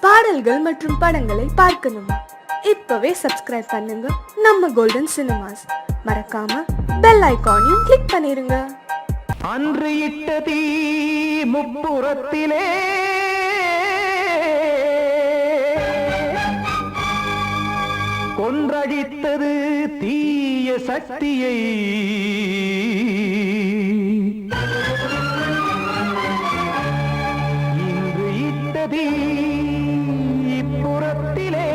பாடல்கள் மற்றும் படங்களை பார்க்கணுமா? இப்பவே சப்ஸ்கிரைப் பண்ணுங்க நம்ம கோல்டன் சினிமாஸ். மறக்காம பெல் ஐகானையும் கிளிக் பண்ணிருங்க. அன்று இட்ட தீ முப்புறத்திலே கொன்றடித்தது தீய சக்தியை. இன்று இட்ட தீ இப்புறத்திலே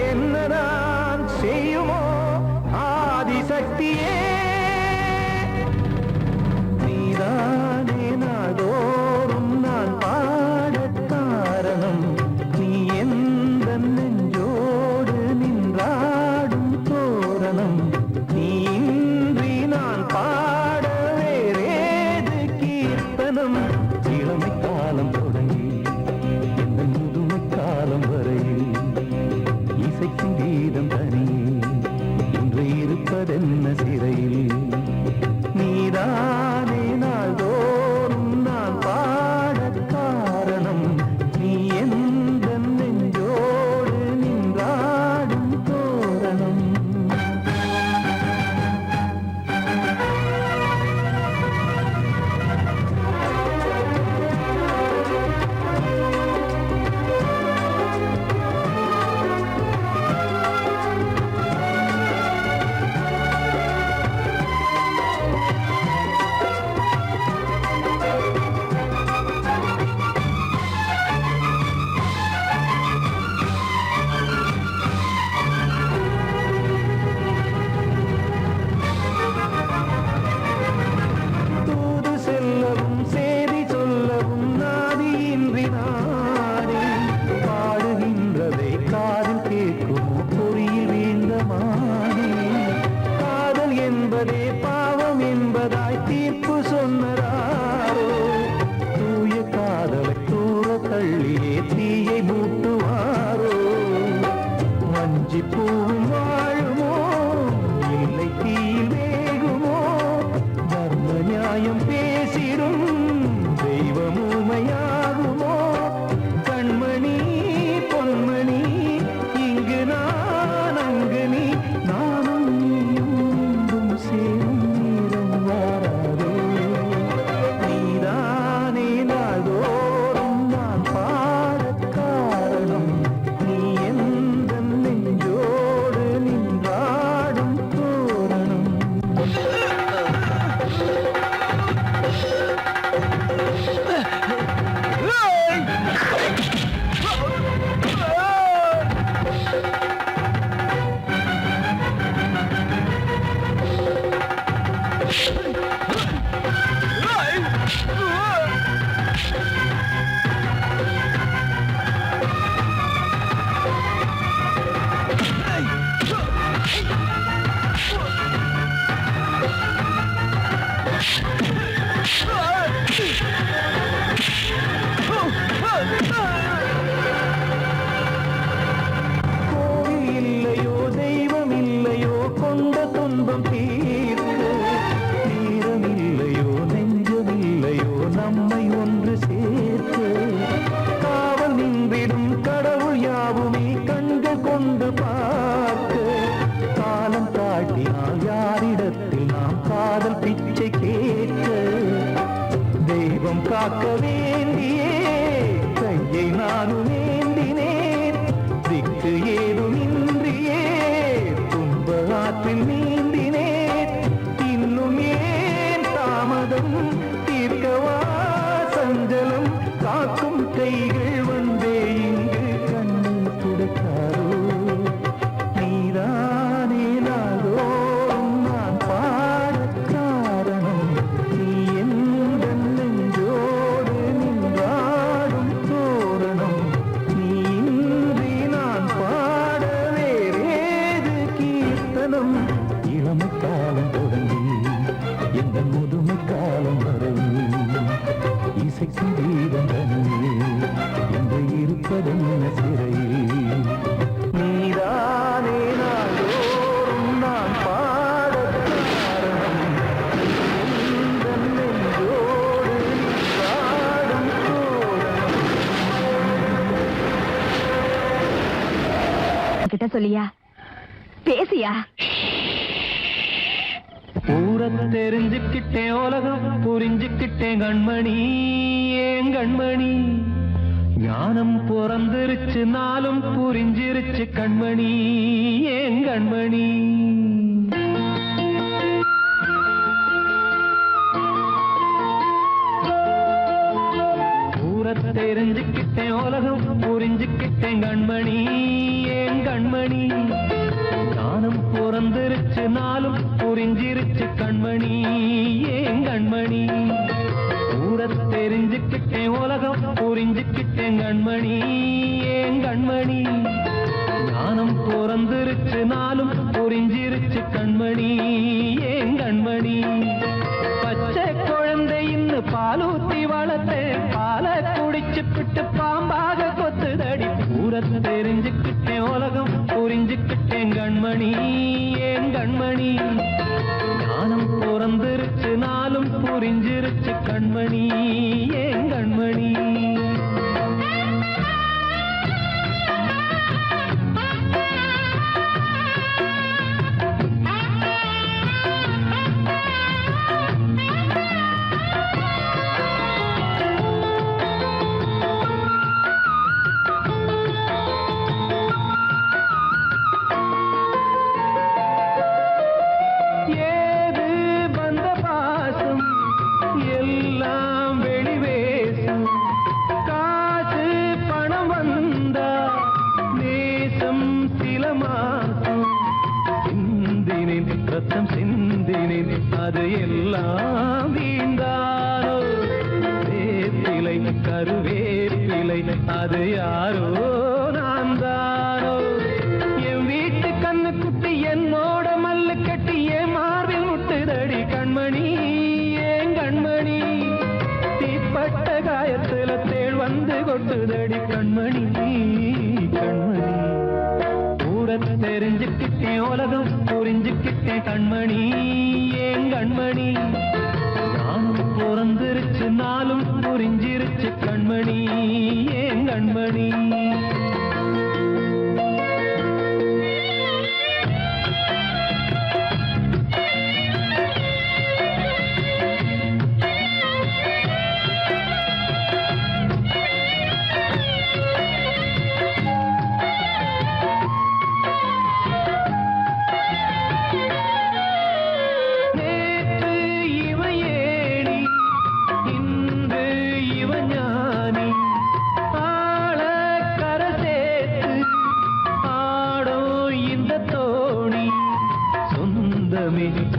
என்னதான் செய்யுமோ ஆதிசக்தியே. நீதானே நாடோறும் நான் பாடக் காரணம், நீ எந்த நெஞ்சோடு நின்றாடும் தோரணம். நீ இன்றி நான் பாட வேறேது கீர்த்தனம். இளமை காலம் தொடங்கி எந்த முதுமை காலம் வரையில் இசைக்கும் கீதம் தனியே இன்று இருப்பதென்ன சிறையில். நீதானே நாள்தோறும் நான் பாடக் காரணம், நீ எந்த நெஞ்சோடு நின்றாடும் தோரணம். தூது செல்லவும் சேதி சொல்லவும் நாதியின்றி நானே பாடுகின்றதை காதில் கேட்குமோ பொறியில் வீழ்ந்த மானே. காதல் என்பதே பாவம் என்பதாய் தீர்ப்பு சொன்னதாரோ, தூய காதலை தூர தள்ளியே தீயை மூட்டுவாரோ. வஞ்சி பூவும் வாழுமோ இல்லை தீயில் வேகுமோ, தர்ம நியாயம் பேசிடும் தெய்வம் ஊமையாகுமோ. கண்மணி பொன்மணி இங்கு நான் அங்கு நீ, நானும் நீயும் மீண்டும் சேரும் நேரம் வாராதோ. நீதானே நாள்தோறும் நான் பாடக் காரணம், நீ எந்த நெஞ்சோடு நின்றாடும் தோரணம். கோவில் இல்லையோ தெய்வம் இல்லையோ கொண்ட துன்பம் தீர்க்க, நேரம் இல்லையோ நெஞ்சம் இல்லையோ நம்மை ஒன்று சேர்க்க. காவல் நின்றிடும் கடவுள் யாவுமே கண்கள் கொண்டு பார்க்க. காலம் காட்டினால் யாரிடத்தில் நாம் காதல் பிச்சை கேட்க. தெய்வம் காக்க வேண்டியே கையை நானும் ஏந்தினேன், திக்கு ஏதுமின்றியே துன்ப ஆற்றில் நீந்தினேன். இன்னும் ஏன் தாமதம் தீர்க்கவா சஞ்சலம், காக்கும் கைகள் வந்தே இங்கு கண்ணீர் துடைக்காரோ. நீதானே நாள்தோறும் நான் பாடக் காரணம், நீ எந்த நெஞ்சோடு நின்றாடும் தோரணம். நீ இன்றி நான் பாட வேறேது கீர்த்தனம். இளமை காலம் தொடங்கி எந்த முதுமை காலம் வரையில் இசைக்கும் கீதம் தனியே என்று இருப்பதென்ன சிறையில். நீதானே நாள்தோறும் நான் பாடக் காரணம், எந்த நெஞ்சோடு நின்றாடும் தோரணம். கிட்ட சொல்லியா பேசியா ஊரை தெரிஞ்சுக்கிட்டேன் உலகம் புரிஞ்சுக்கிட்டேன் கண்மணி ஏன் கண்மணி ஞானம் பிறந்திருச்சு நாளும் புரிஞ்சிருச்சு கண்மணி ஏன் கண்மணி ஊரை தெரிஞ்சுக்கிட்டேன் உலகம் புரிஞ்சுக்கிட்டேன் கண்மணி ஏன் கண்மணி ஞானம் பிறந்திருச்சு நாளும் புரிஞ்சிருச்சு கண்மணி ஏன் கண்மணி ஊரை தெரிஞ்சுக்கிட்டேன் உலகம் புரிஞ்சுக்கிட்டேன் கண்மணி ஏன் கண்மணி ஞானம் பிறந்திருச்சு நாளும் புரிஞ்சிருச்சு கண்மணி ஏன் கண்மணி பச்சை குழந்தை இன்னும் பாலூத்தி வளர்த்தேன் பாலை குடிச்சு பிட்டு பாம்பாக கொத்துதடி ஊரை தெரிஞ்சுக்கிட்டேன் உலகம் புரிஞ்சுக்கிட்டேன் கண்மணி ஏன் கண்மணி ஞானம் பிறந்திருச்சு நாளும் புரிஞ்சிருச்சு கண்மணி ஏன் கண்மணி அது எல்லாம் வீண்டாரோ வேப்பிலை கருவேப்பிலை அது யாரோ நான் தானோ என் வீட்டு கண்ணு குட்டி என்னோட மல்லு கட்டி என் மார்பில் முட்டுதடி கண்மணி ஏன் கண்மணி தீப்பட்ட காயத்துல தேள் வந்து கொட்டுதடி கண்மணி கண்மணி ஊரை தெரிஞ்சுக்கிட்டேன் உலகம் புரிஞ்சுக்கிட்டேன் கண்மணி ஏன் கண்மணி ஞானம் பிறந்திருச்சு நாளும் புரிஞ்சிருச்சு கண்மணி ஏன் கண்மணி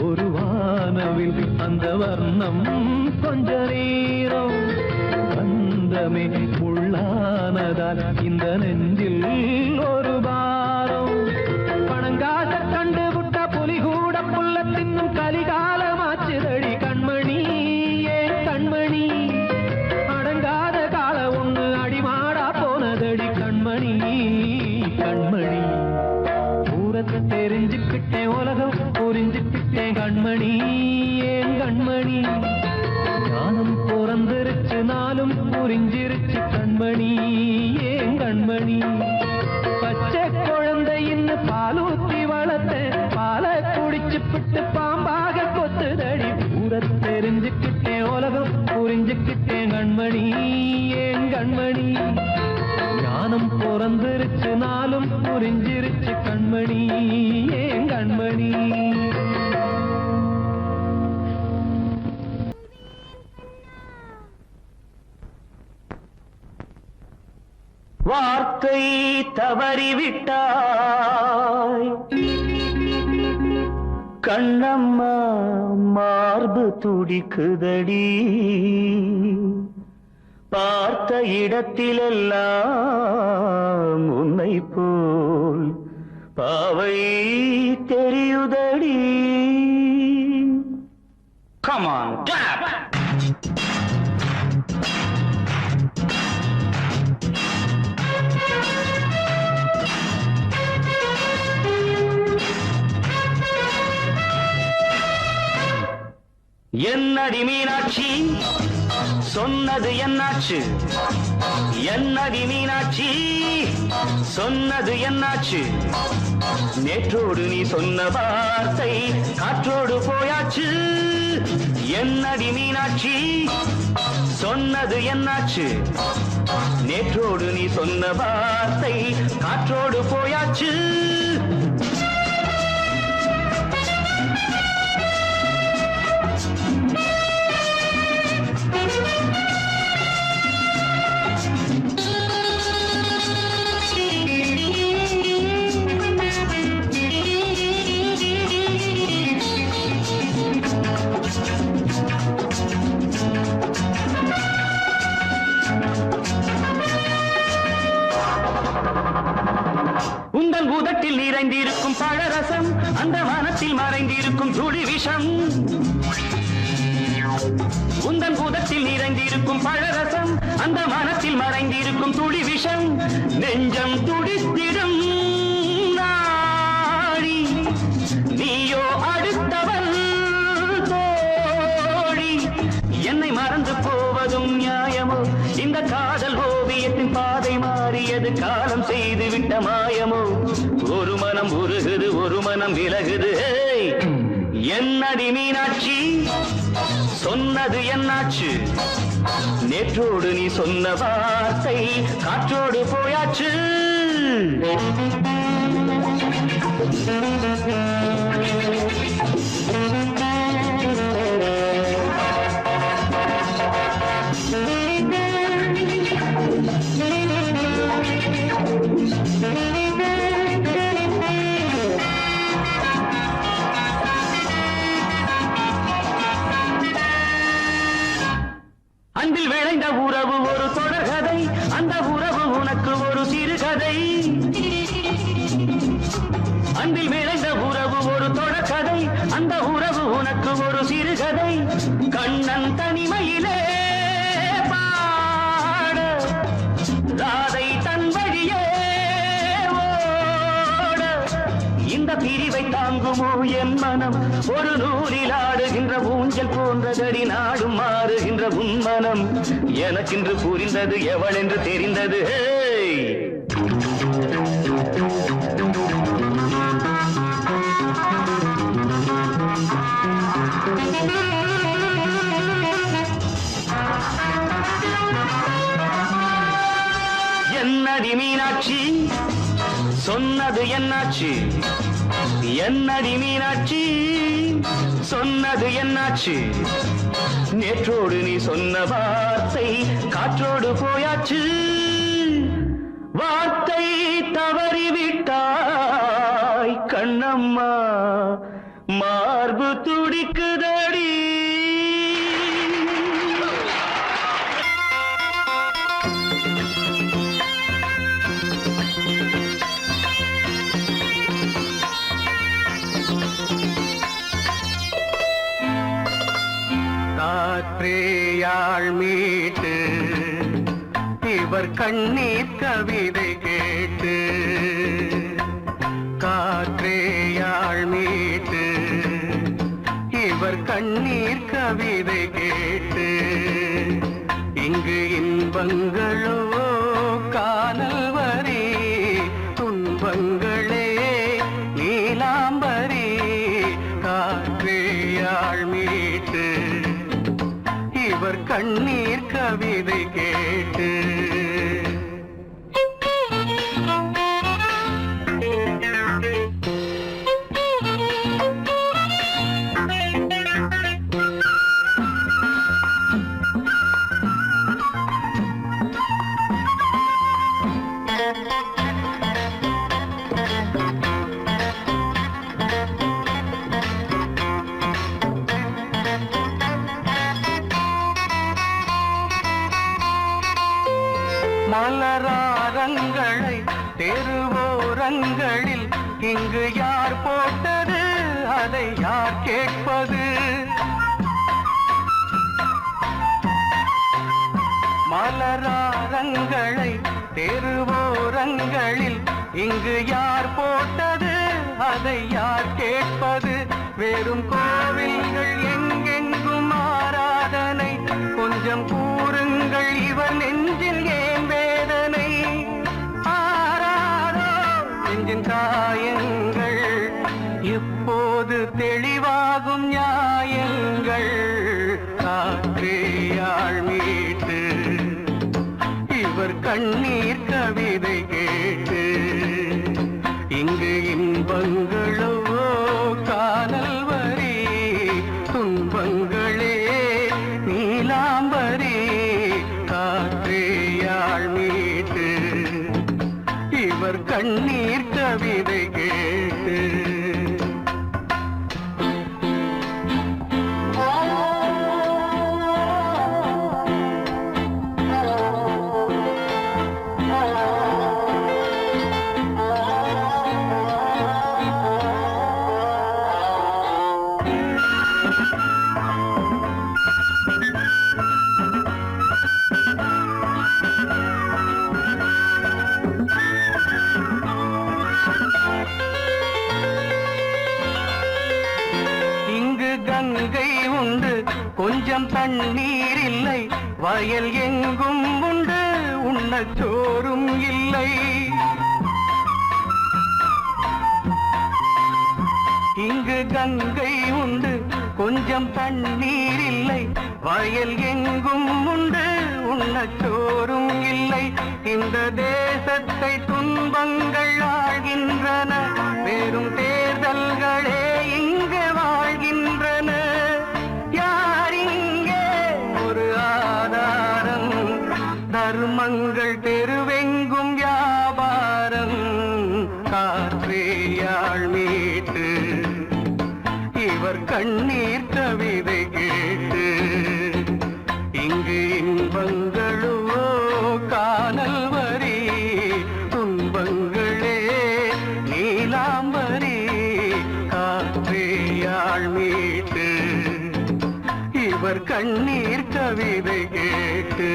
ஒரு வானவில் அந்த வர்ணம் கொஞ்ச நேரம் பந்தமே உள்ளானதால் இந்த நெஞ்சில் ஒரு பாரம் பணங்காச கண்டு விட்ட புலி கூட புல்ல தின்னும் கலிகாலமாச்சுதடி கண்மணி ஏன் கண்மணி அடங்காத கால ஒண்ணு அடிமாடா போனதடி கண்மணி கண்மணி ஊரத்தை தெரிஞ்சுக்கிட்டேன் உலகம் புரிஞ்சுக்கிட்டேன் கண்மணி ஏன் கண்மணி ஞானம் பிறந்திருச்சு நாளும் புரிஞ்சிருச்சு கண்மணி ஏன் கண்மணி பச்சை குழந்தை இன்னும் பாலூத்தி வளர்த்தேன் பாலை குடிச்சு பிட்டு பாம்பாக கொத்துதடி ஊரை தெரிஞ்சுக்கிட்டேன் உலகம் புரிஞ்சுக்கிட்டேன் கண்மணி ஏன் கண்மணி ஞானம் பிறந்திருச்சு நாளும் புரிஞ்சிருச்சு கண்மணி ஏன் கண்மணி வார்த்தை தவறிவிட்டாய் கண்ணம்மா மார்பு துடிக்குதடி பார்த்த இடத்திலெல்லாம் உன்னை போல் பாவை தெரியுதடி. Come on, clap! என்னடி மீனாட்சி சொன்னது என்னாச்சு என்னடி மீனாட்சி சொன்னது என்னாச்சு நேற்றோடு நீ சொன்ன வார்த்தை காற்றோடு போயாச்சு என்னடி மீனாட்சி சொன்னது என்னாச்சு நேற்றோடு நீ சொன்ன வார்த்தை காற்றோடு போயாச்சு உந்தன் பூதத்தில் நிறைந்திருக்கும் பழரசம் அந்த வானத்தில் மறைந்திருக்கும் துளி விஷம் உந்தன் பூதத்தில் நிறைந்திருக்கும் பழரசம் அந்த வானத்தில் மறைந்திருக்கும் துளி விஷம் நெஞ்சம் துடித்திடும் நாடி நீயோ அடுத்தவன் தோழி என்னை மறந்து போவதும் நியாயமோ இந்த காதல் ஓவியத்தின் பாதை மாறியது காலம் செய்து விட்ட மாயமோ ஒரு மனம் உருகுது ஒரு மனம் விலகுது என்னடி மீனாட்சி சொன்னது என்னாச்சு நேற்றோடு நீ சொன்ன வார்த்தை காற்றோடு போயாச்சு அன்பில் விளைந்த உறவு ஒரு தொடர்கதை அந்த உறவு உனக்கு ஒரு சிறுகதை அன்பில் விளைந்த உறவு ஒரு தொடர்கதை அந்த உறவு உனக்கு ஒரு சிறுகதை கண்ணன் தனிமையிலே பாட ராதை தன் வழியே ஓட இந்த பிரிவை தாங்குமோ என் மனம் ஒரு நூலில் ஆடுகின்ற ஊஞ்சல் போன்றதடி நாடும் மாறுகின்ற உன்மனம் எனக்கென்று புரிந்தது எவள் என்று தெரிந்தது என்னடி மீனாட்சி சொன்னது என்னாச்சு என்னடி மீனாட்சி சொன்னது என்னாச்சு நேற்றோடு நீ சொன்ன வார்த்தை காற்றோடு போயாச்சு வார்த்தை தவறிவிட்டாய் கண்ணம்மா மார்பு துடிக்குதடி காற்றேயாள் மீட்டு இவர் கண்ணீர் கவிதை கேட்டு காற்றேயாள் மீட்டு இவர் கண்ணீர் கவிதை கேட்டு இங்கு இன்பங்களோ காணல் வரி துன்பங்களே நீலாம்பரி காற்றேயாள் மீட்டு இவர் கண்ணீர் கவிதை கேட்டு மலராரங்களை தெருவோரங்களில் இங்கு யார் போட்டது அதை யார் கேட்பது மலராரங்களை தெருவோரங்களில் இங்கு யார் போட்டது அதை யார் கேட்பது வெறும் கோவில்கள் எங்கெங்கும் ஆராதனை கொஞ்சம் கூறுங்கள் இவர் நெஞ்சில் ஏன் நெஞ்சின் காயங்கள் எப்போது தெளிவாகும் நியாயங்கள் காற்றேயாள் மீட்டு இவர் கண்ணீர் கவிதை கேட்டு இங்கு இன்பங்களோ காணல் வரி துன்பங்களே நீலாம்பரி காற்றேயாள் மீட்டு இவர் கண்ணீர் கவிதை கேட்டு கங்கை உண்டு கொஞ்சம் தண்ணீர் இல்லை வயல் எங்கும் உண்டு உண்ணச் சோறும் இல்லை இங்கு கங்கை உண்டு கொஞ்சம் தண்ணீர் இல்லை வயல் எங்கும் உண்டு உண்ணச் சோறும் இல்லை இந்த தேசத்தை துன்பங்கள் ஆழ்கின்றன வெறும் தேர்தல்களே இங்கு வாழ்கின்றன யார் இங்கே ஒரு ஆதாரம் தர்மங்கள் தெருவெங்கும் வியாபாரம் காற்றேயாள் மீட்டு இவர் கண்ணீர் கவிதை கேட்டு இங்கு இன்பங்களோ காணல் வரி துன்பங்களே நீலாம்பரி காற்றேயாள் மீட்டு இவர் கண்ணீர் கவிதை கேட்டு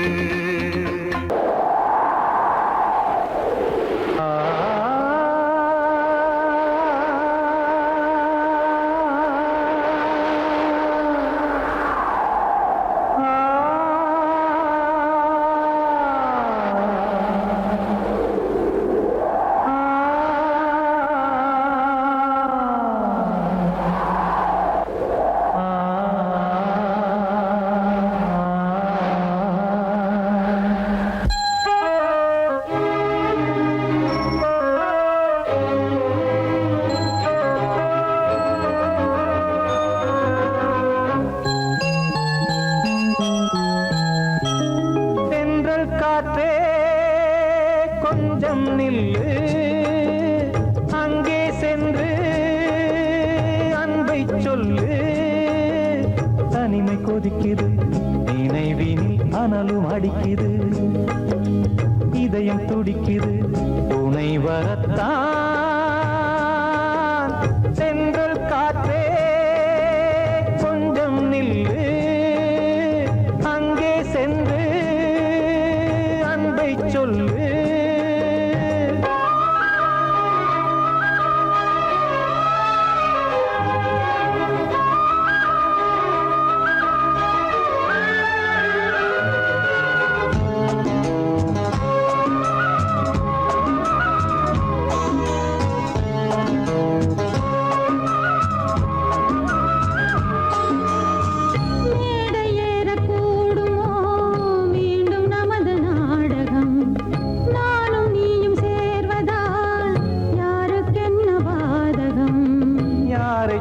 காற்றே கொஞ்சம் நில்லு அங்கே சென்று அன்பை சொல்லு தனிமை கொதிக்குது நினைவினில் அனலும் அடிக்குது இதயம் துடிக்குது துணை வரத்தான் சென்றல் காற்றே கொஞ்சம் நில்லு அங்கே சென்று அன்பை சொல்லு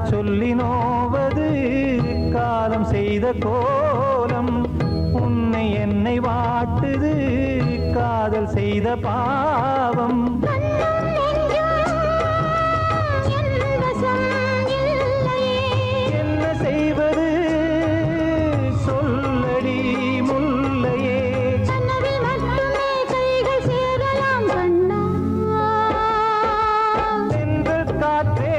சொல்லி நோவது காலம் செய்த கோலம் உன்னை என்னை வாட்டுது காதல் செய்த பாவம் என்ன செய்வது சொல்லடி முல்லையே சென்றல் காற்றே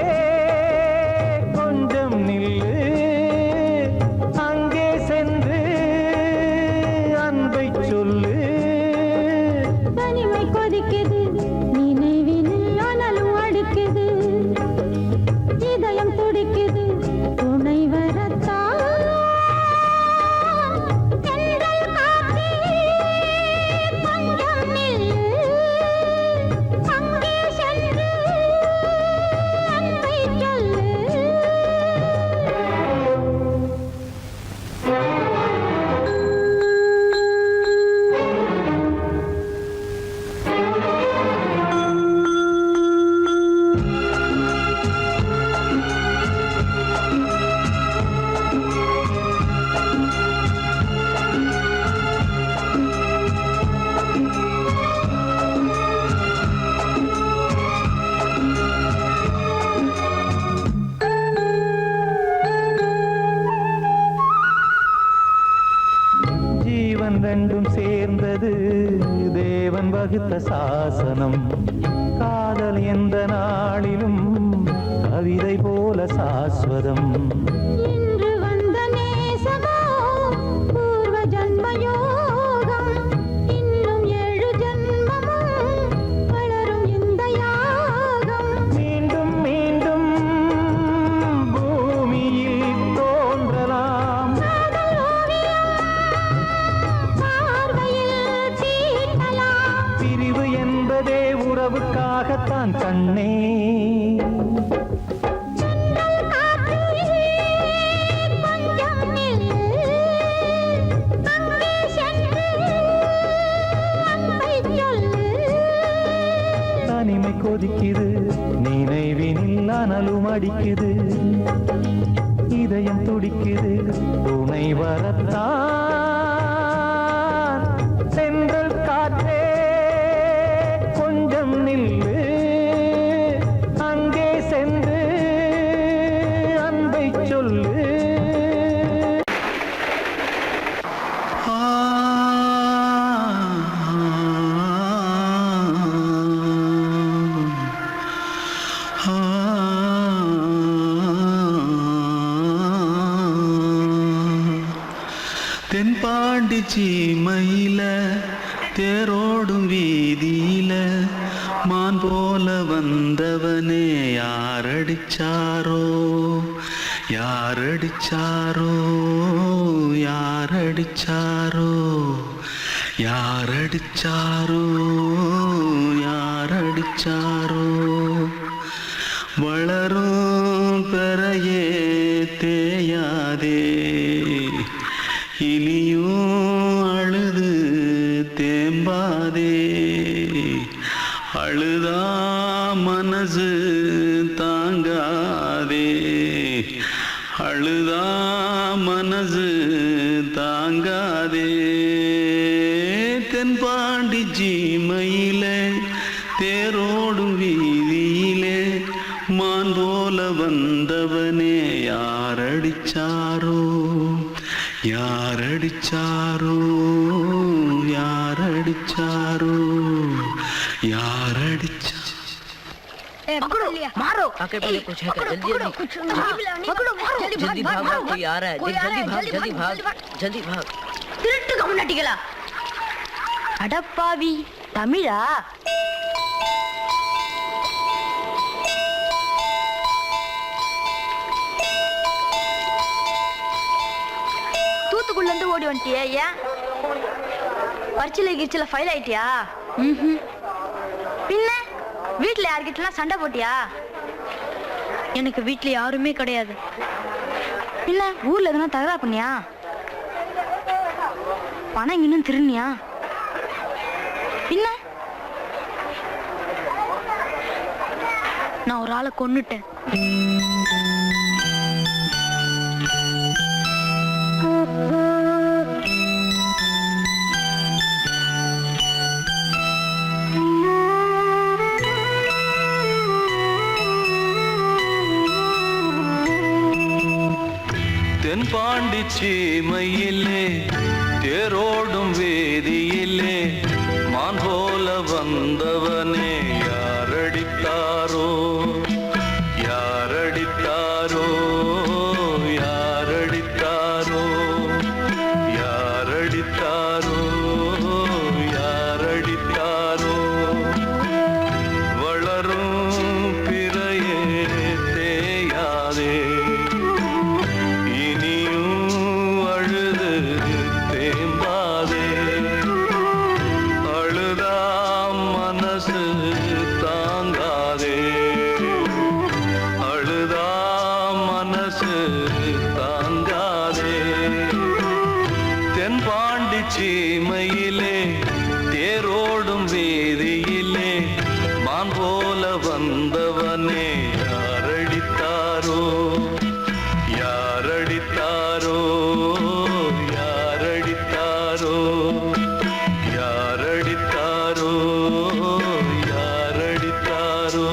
சாசனம். காதல் எந்த நாளிலும் கவிதை போல சாஸ்வதம். இன்று வந்த நேசமோ பூர்வ ஜன்மயோகம். இன்னும் 7 ஜன்மமும் வளரும் இந்த யாகம். மீண்டும் மீண்டும் பூமியில் தோன்றலாம். காதல் ஓவியம் பார்வையில் தீட்டலாம். பிரிவு என்பதே உறவுக்காகத்தான் கண்ணே. சென்றல் காற்றிலே கொஞ்சம் நில். அங்கே சென்று அன்பை சொல்லு. தனிமை கொதிக்குது, நினைவினில் அனலும் அடிக்குது. இதயம் துடிக்குது, துணை வரத்தான். சென்றல் காற்றே கொஞ்சம் நில்லு. அங்கே சென்று அன்பை சொல்லு. தென்பாண்டி சீமையில தேரோடும் வீதியில மான் போல வந்தவனே யாரடிச்சாரோ யாரடிச்சாரோ யாரடிச்சாரோ யாரடிச்சாரோ யாரடிச்சாரோ வளரும் பெறையே தேயாதே இனியும் அழுது தேம்பாதே அழுதா மனசு தாங்காதே அழுதா மனசு தாங்காதே தென்பாண்டி சீமையிலே தேரோடும் வீதியிலே மான் போல வந்தவனே யாரடிச்சாரோ யாரடிச்சாரோ யாரடிச்சாரோ யாரடிச்சா मारो आके पहले कुछ है क्या? जल्दी जल्दी जल्दी भाग कोई आ रहा है जल्दी भाग जल्दी भाग திருட்டு கம்யூனிட்டிகளா அடப்பாவி தமிழா தூத்துக்குள்ள இருந்து ஓடி வந்துட்டியா? ஏன் பரிச்சையில கிரிச்சில ஃபைல் ஆயிட்டியா? பின்ன வீட்டுல யார்கிட்டலாம் சண்டை போட்டியா? எனக்கு வீட்டுல யாருமே கிடையாது. பின்ன ஊர்ல எதுனா தகராறு பண்ணியா? பணம் இன்னும் திருநியா? பின்ன நான் ஒரு ஆளை கொன்னுட்டேன். தென்பாண்டி சீமையிலே தேரோடும் வேதியிலே மான் போல வந்தவனே யாரடித்தாரோ யாரடித்தாரோ யாரடித்தாரோ யாரடித்தாரோ யாரடித்தாரோ வளரும் பிறையே தேயாதே தென்பாண்டி சீமையிலே தேரோடும் வேதியிலே மான் போல வந்தவனே யாரடித்தாரோ யாரடித்தாரோ யாரடித்தாரோ யாரடித்தாரோ யாரடித்தாரோ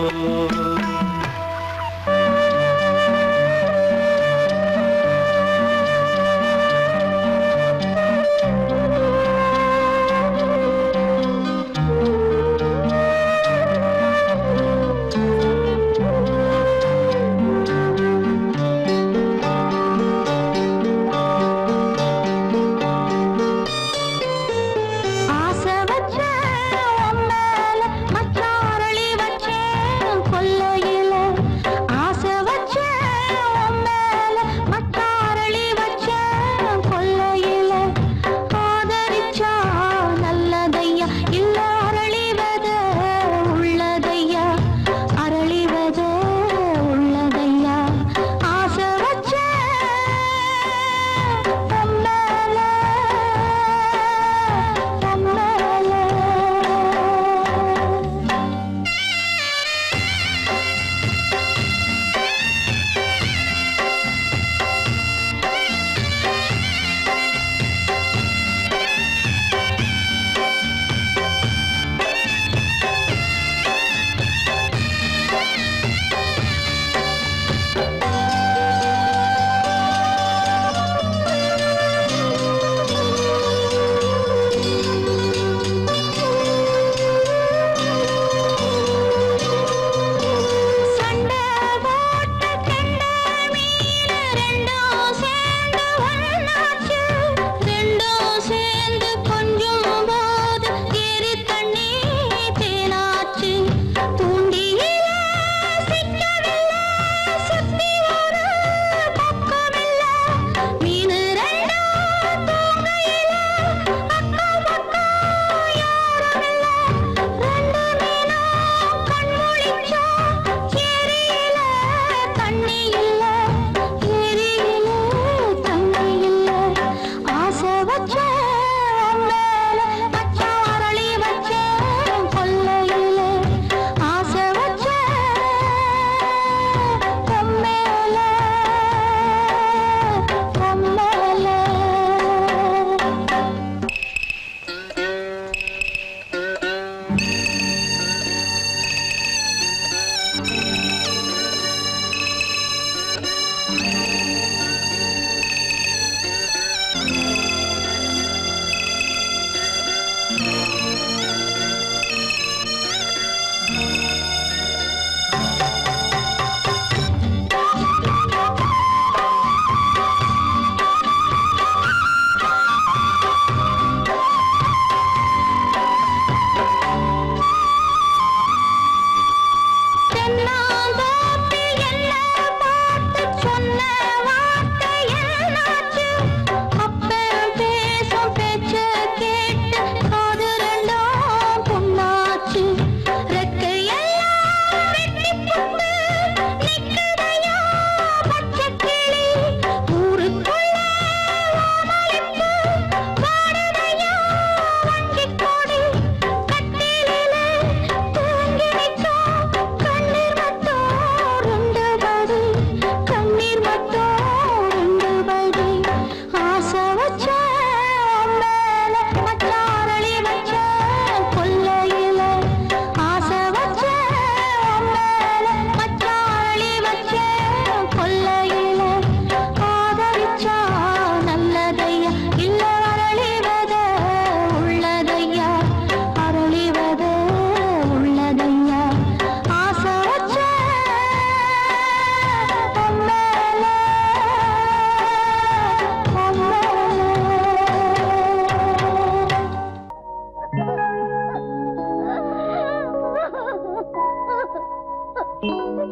ஷவர்.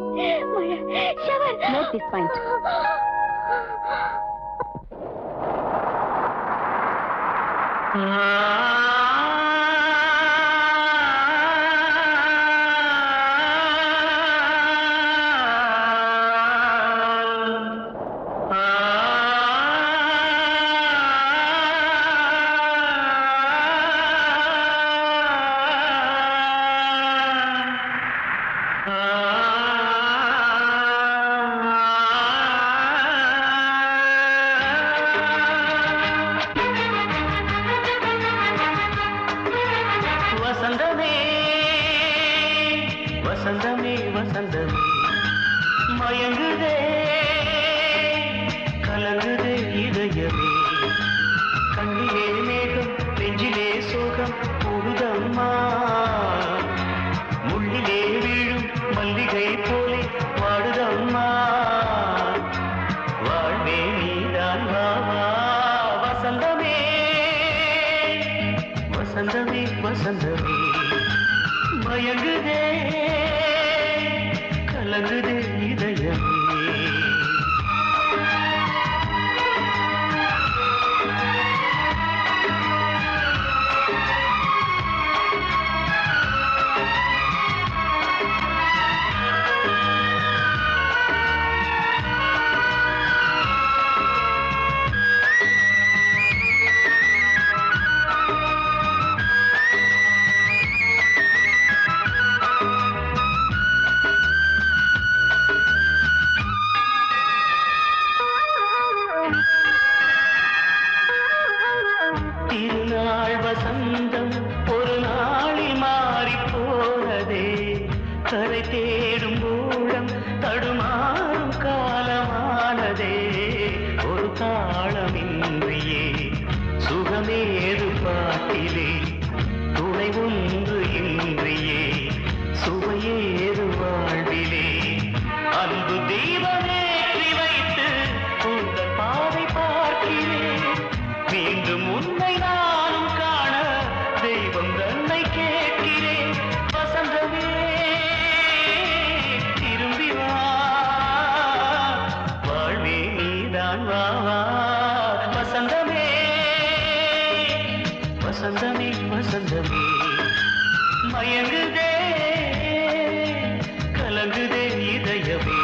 Note this point. வசந்தமே வசந்தமே வசந்தமே மயங்குதே கலங்குதே இதயமே கண்ணிலே மேகம் நெஞ்சிலே சோகம் கூடுதம்மா முள்ளிலே வீழும் மல்லிகை போலே வாடுதம்மா வாழ்வே நீதான் வாவா வசந்தமே வசந்தமே வசந்தமே மயங்குதே கலங்குதே இதயமே திருநாள் வசந்தம் ஒரு நாளில் மாறி போனதே கரை தேடும் ஊழம் தடுமாறும் காலமானதே ஒரு தாளமின்றியே சுகமேது பாட்டிலே துணை ஒன்று இன்றியே சுவையேது வாழ்விலே அன்பு தீபமேற்றி வைத்து உங்கள் பாதை பார்க்கிறேன் மீண்டும் உன்னை நானும் காண தெய்வம் தன்னை கேட்கிறேன் வசந்தமே திரும்பி வா வாழ்வே நீதான் வா வா வசந்தமே வசந்தமே வசந்தமே மயங்குதே கலங்குதே இதயமே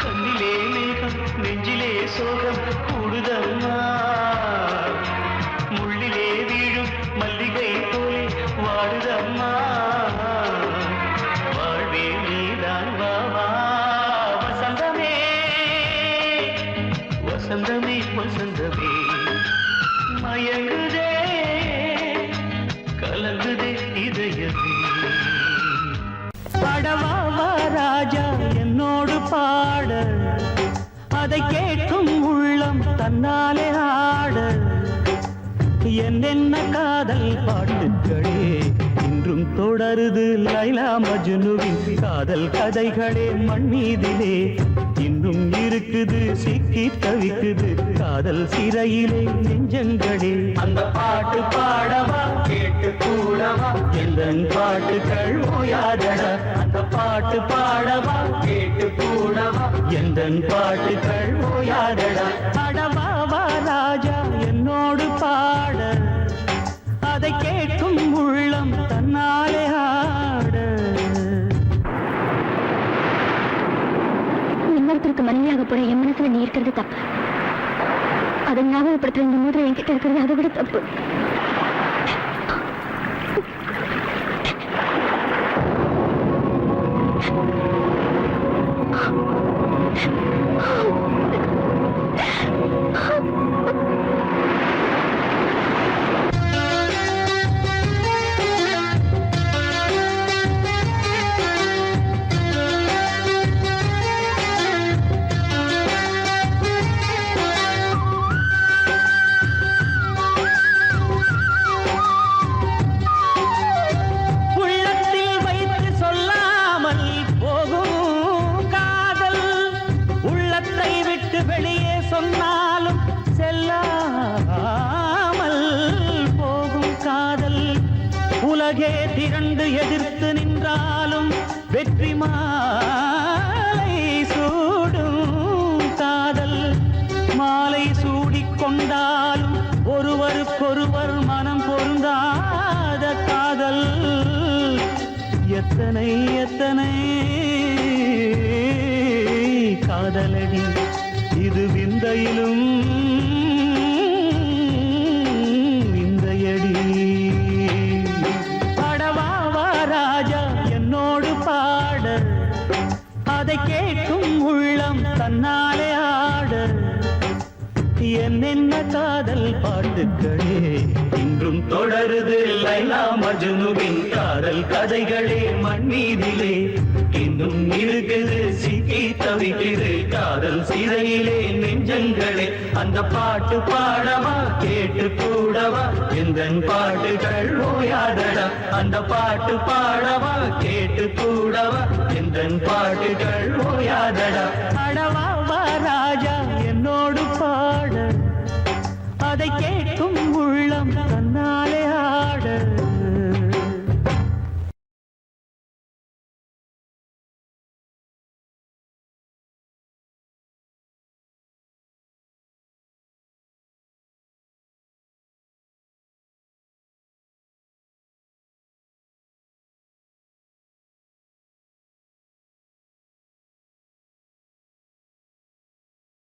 கண்ணிலே மேகம் நெஞ்சிலே சோகம் கூடுதம்மா முள்ளிலே வீழும் மல்லிகை போலே வாடுதம்மா வாழ்வே நீதான் வா வா வசந்தமே வசந்தமே வசந்தமே மயங்குதே கலங்குதே இதயமே படவாவா ராஜா என்னோடு பாட அதை கேட்கும் உள்ளம் தன்னாலே ஆட என்னென்ன காதல் பாட்டுக்களே இன்றும் தொடருது லைலா மஜ்னுவின் காதல் கதைகளே மண் மீதிலே இன்னும் இருக்குது சிக்கி தவிக்குது காதல் சிறையிலே நெஞ்சங்களே அந்த பாட்டு பாடவா கேட்டு கூடவா எந்தன் பாட்டுகள் ஓயாதடா அந்த பாட்டு பாடவா கேட்டு கூடவா எந்தன் பாட்டுகள் ஓயாதடா அடவாவா ராஜா என்னோடு பாட அதை கேட்கும் உள்ளம் தன்னாலே ஆட இன்னொருத்தருக்கு மனைவியாக போற என் மனசுல நீ இருக்கிறது தப்பு அதை ஞாபகப்படுத்துற இந்த முதல்ல என்கிட்ட இருக்கிறது அதை விட தப்பு உள்ளத்தில் வைத்து சொல்லாமல் போகும் காதல் உள்ள உலகே திரண்டு எதிர்த்து நின்றாலும் வெற்றி மாலை சூடும் காதல் மாலை சூடிக்கொண்டாலும் ஒருவருக்கொருவர் மனம் பொருந்தாத காதல் எத்தனை எத்தனை காதலடி இது விந்தையிலும் விந்தையடி படவாவா ராஜா என்னோடு பாட அதை கேட்கும் உள்ளம் தன்னாலே ஆட என்னென்ன காதல் பாட்டுக்களே இன்றும் தொடருது லைலா மஜ்னுவின் காதல் கதைகளே மண் மீதிலே இன்னும் இருக்குது சிக்கி தவிக்குது காதல் சிறையிலே நெஞ்சங்களே அந்த பாட்டு பாடவா கேட்டு கூடவா எந்தன் பாட்டுகள் ஓயாதடா அந்த பாட்டு பாடவா கேட்டு கூடவா எந்தன் பாட்டுகள்